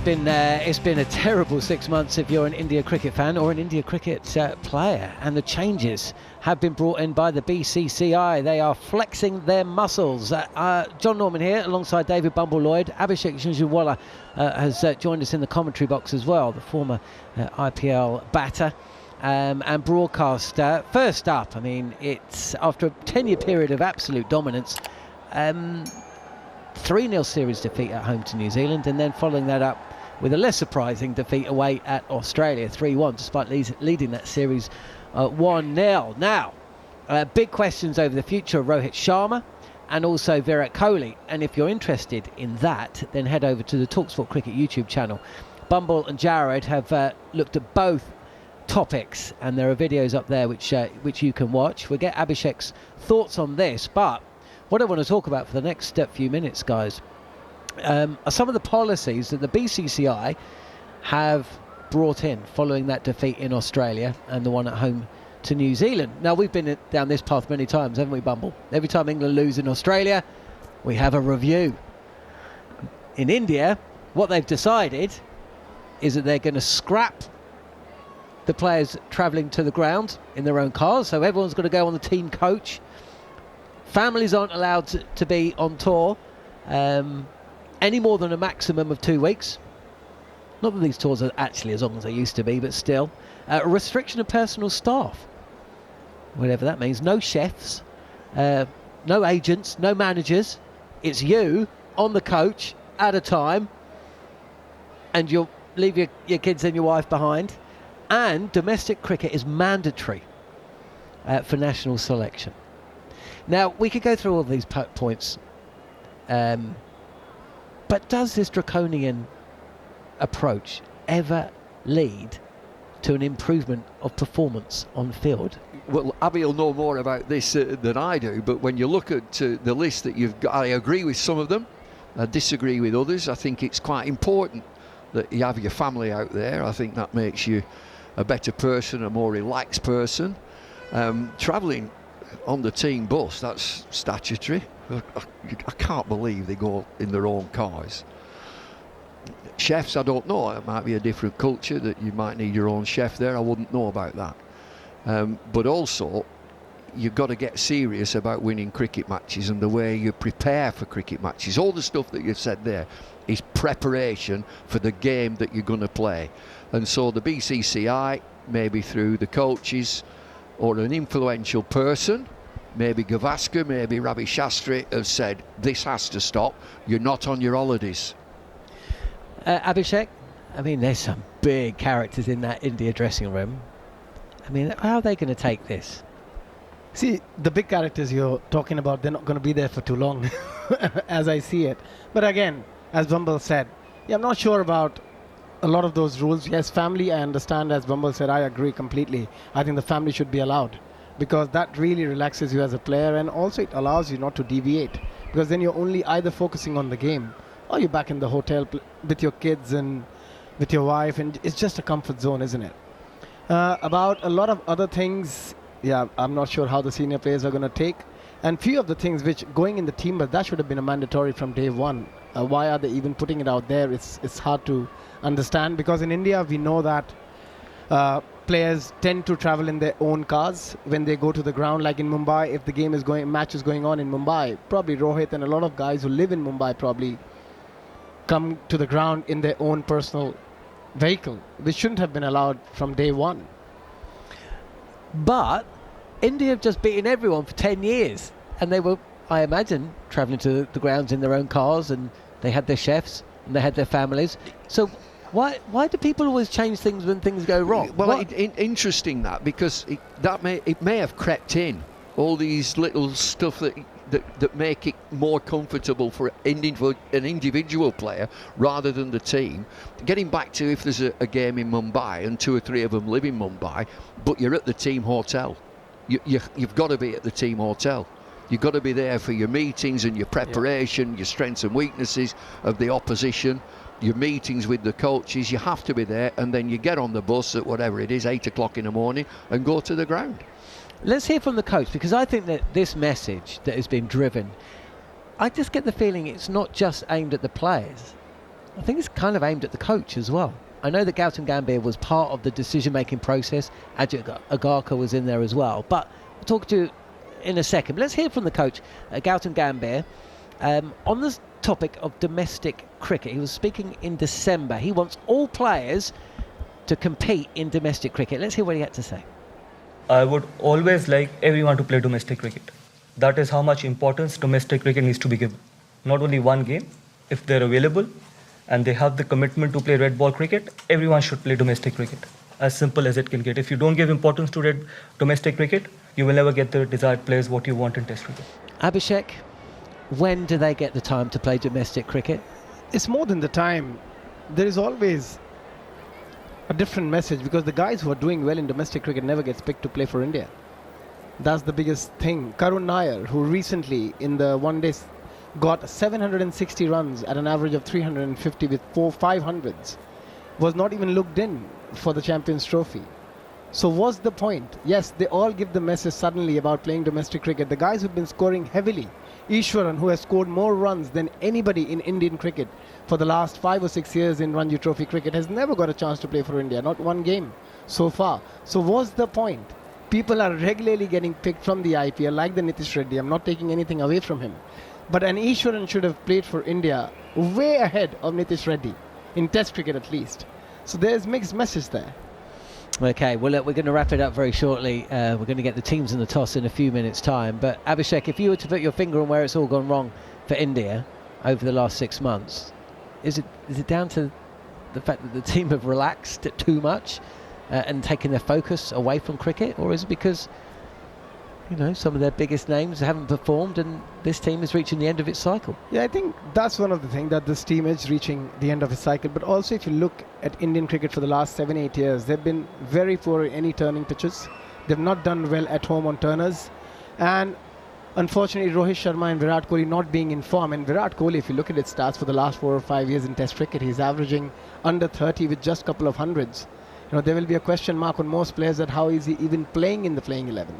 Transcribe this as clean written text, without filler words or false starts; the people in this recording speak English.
been a terrible 6 months if you're an India cricket fan or an India cricket player, and the changes have been brought in by the BCCI. They are flexing their muscles. Jon Norman here alongside David Bumble Lloyd. Abhishek Jhunjhunwala has joined us in the commentary box as well, the former IPL batter and broadcaster. First up, I mean, it's after a 10-year period of absolute dominance, 3-0 series defeat at home to New Zealand, and then following that up with a less surprising defeat away at Australia, 3-1, despite leading that series 1-0. Now, big questions over the future of Rohit Sharma and also Virat Kohli, and if you're interested in that, then head over to the talkSPORT Cricket YouTube channel. Bumble and Jared have looked at both topics, and there are videos up there which you can watch. We'll get Abhishek's thoughts on this, but what I want to talk about for the next few minutes, guys, are some of the policies that the BCCI have brought in following that defeat in Australia and the one at home to New Zealand. Now, we've been down this path many times, haven't we, Bumble? Every time England lose in Australia, we have a review. In India, what they've decided is that they're going to scrap the players travelling to the ground in their own cars, so everyone's got to go on the team coach. Families aren't allowed to be on tour any more than a maximum of 2 weeks. Not that these tours are actually as long as they used to be, but still. A restriction of personal staff, whatever that means. No chefs, no agents, no managers. It's you on the coach at a time, and you'll leave your kids and your wife behind. And domestic cricket is mandatory for national selection. Now, we could go through all these points, but does this draconian approach ever lead to an improvement of performance on field? Well, Abby will know more about this than I do, but when you look at the list that you've got, I agree with some of them, I disagree with others. I think it's quite important that you have your family out there. I think that makes you a better person, a more relaxed person. Travelling on the team bus, that's statutory. I can't believe they go in their own cars. Chefs, I don't know. It might be a different culture that you might need your own chef there. I wouldn't know about that. But also, you've got to get serious about winning cricket matches and the way you prepare for cricket matches. All the stuff that you've said there is preparation for the game that you're going to play. And so the BCCI, maybe through the coaches or an influential person, maybe Gavaskar, maybe Ravi Shastri, have said, this has to stop. You're not on your holidays. Abhishek, I mean, there's some big characters in that India dressing room. I mean, how are they going to take this? See, the big characters you're talking about, they're not going to be there for too long, as I see it. But again, as Bumble said, I'm not sure about a lot of those rules. Yes, family, I understand. As Bumble said, I agree completely. I think the family should be allowed, because that really relaxes you as a player, and also it allows you not to deviate, because then you're only either focusing on the game or you're back in the hotel with your kids and with your wife, and it's just a comfort zone, isn't it? About a lot of other things, I'm not sure how the senior players are going to take, and few of the things which going in the team, but that should have been a mandatory from day one. Why are they even putting it out there? It's hard to understand, because in India we know that players tend to travel in their own cars when they go to the ground. Like in Mumbai, if the match is going on in Mumbai, probably Rohit and a lot of guys who live in Mumbai probably come to the ground in their own personal vehicle, which shouldn't have been allowed from day one. But India have just beaten everyone for 10 years, and they were, I imagine, travelling to the grounds in their own cars, and they had their chefs and they had their families. So why do people always change things when things go wrong? Well, interesting that, because it may have crept in, all these little stuff that make it more comfortable for an individual player rather than the team. Getting back to if there's a game in Mumbai and 2 or 3 of them live in Mumbai, but you're at the team hotel, you've got to be at the team hotel. You've got to be there for your meetings and your preparation, your strengths and weaknesses of the opposition, your meetings with the coaches. You have to be there, and then you get on the bus at whatever it is, 8 o'clock in the morning, and go to the ground. Let's hear from the coach, because I think that this message that has been driven, I just get the feeling it's not just aimed at the players. I think it's kind of aimed at the coach as well. I know that Gautam Gambhir was part of the decision-making process. Ajit Agarkar was in there as well. But we'll talk to you in a second. But let's hear from the coach, Gautam Gambhir, on the topic of domestic cricket. He was speaking in December. He wants all players to compete in domestic cricket. Let's hear what he had to say. I would always like everyone to play domestic cricket. That is how much importance domestic cricket needs to be given. Not only one game, if they're available and they have the commitment to play red ball cricket, everyone should play domestic cricket. As simple as it can get. If you don't give importance to domestic cricket, you will never get the desired players what you want in Test cricket. Abhishek, when do they get the time to play domestic cricket? It's more than the time. There is always a different message, because the guys who are doing well in domestic cricket never gets picked to play for India. That's the biggest thing. Karun Nair, who recently in the one day got 760 runs at an average of 350 with 500s, was not even looked in for the Champions Trophy. So what's the point? Yes, they all give the message suddenly about playing domestic cricket. The guys who've been scoring heavily, Ishwaran, who has scored more runs than anybody in Indian cricket for the last 5 or 6 years in Ranji Trophy cricket, has never got a chance to play for India, not one game so far. So what's the point? People are regularly getting picked from the IPL, like the Nitish Reddy. I'm not taking anything away from him. But an Ishwaran should have played for India way ahead of Nitish Reddy, in Test cricket at least. So there's mixed message there. Okay, well, look, we're going to wrap it up very shortly. We're going to get the teams in the toss in a few minutes' time. But Abhishek, if you were to put your finger on where it's all gone wrong for India over the last 6 months, is it down to the fact that the team have relaxed it too much and taken their focus away from cricket? Or is it because, you know, some of their biggest names haven't performed and this team is reaching the end of its cycle? Yeah, I think that's one of the things, that this team is reaching the end of its cycle. But also, if you look at Indian cricket for the last 7-8 years, they've been very poor in any turning pitches. They've not done well at home on turners. And unfortunately, Rohit Sharma and Virat Kohli not being in form. And Virat Kohli, if you look at his stats for the last 4 or 5 years in Test cricket, he's averaging under 30 with just a couple of hundreds. You know, there will be a question mark on most players that how is he even playing in the playing 11.